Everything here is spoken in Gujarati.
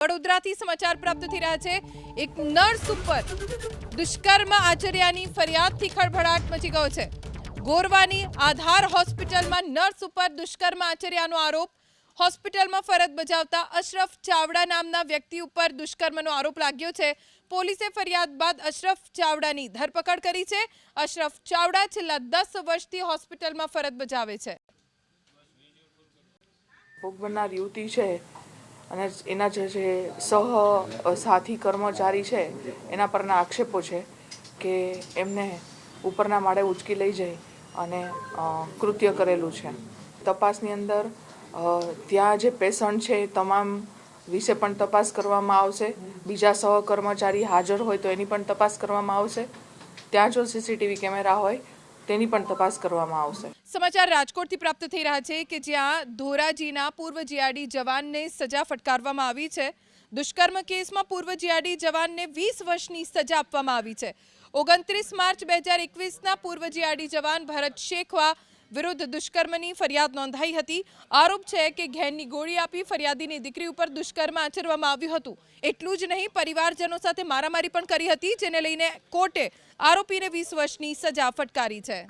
વડોદરાથી સમાચાર પ્રાપ્ત થઈ રહ્યા છે। એક નર્સ ઉપર દુષ્કર્મ આચર્યાની ફરિયાદથી ખળભળાટ મચી ગયો છે। ગોરવાની આધાર હોસ્પિટલમાં નર્સ ઉપર દુષ્કર્મ આચર્યાનો આરોપ। હોસ્પિટલમાં ફરજ બજાવતા અશરફ ચાવડા નામના વ્યક્તિ ઉપર દુષ્કર્મનો આરોપ લાગ્યો છે। પોલીસે ફરિયાદ બાદ અશરફ ચાવડાની ધરપકડ કરી છે। અશરફ ચાવડા છેલ્લા 10 વર્ષથી હોસ્પિટલમાં ફરજ બજાવે છે। ભોગ બનનાર યુવતી છે અને એના જે સાથી કર્મચારી છે એના પરના આક્ષેપો છે કે એમને ઉપરના માળે ઉચકી લઈ જઈ અને કૃત્ય કરેલું છે। તપાસની અંદર ત્યાં જે પેશન્ટ છે તમામ વિશે પણ તપાસ કરવામાં આવશે। બીજા સહકર્મચારી હાજર હોય તો એની પણ તપાસ કરવામાં આવશે। ત્યાં જો સીસીટીવી કેમેરા હોય તેની પણ તપાસ કરવામાં આવશે। સમાચાર રાજકોટથી પ્રાપ્ત થઈ રહ્યા છે કે જ્યાં ધોરાજીના પૂર્વ જીઆરડી જવાનને સજા ફટકારવામાં આવી છે। દુષ્કર્મ કેસમાં પૂર્વ જીઆરડી જવાનને 20 વર્ષની સજા આપવામાં આવી છે। 29 માર્ચ 2021ના પૂર્વ જીઆરડી જવાન ભરત શેખવા વિરુદ્ધ દુષ્કર્મની ફરિયાદ નોંધાઈ હતી। આરોપ છે કે ઘેનની ગોળી આપી ફરિયાદીની દીકરી ઉપર દુષ્કર્મ આચરવામાં આવ્યું હતું। એટલું જ નહીં, પરિવારજનો સાથે મારામારી પણ કરી હતી, જેને લઈને કોર્ટે આરોપીને 20 વર્ષની સજા ફટકારી છે।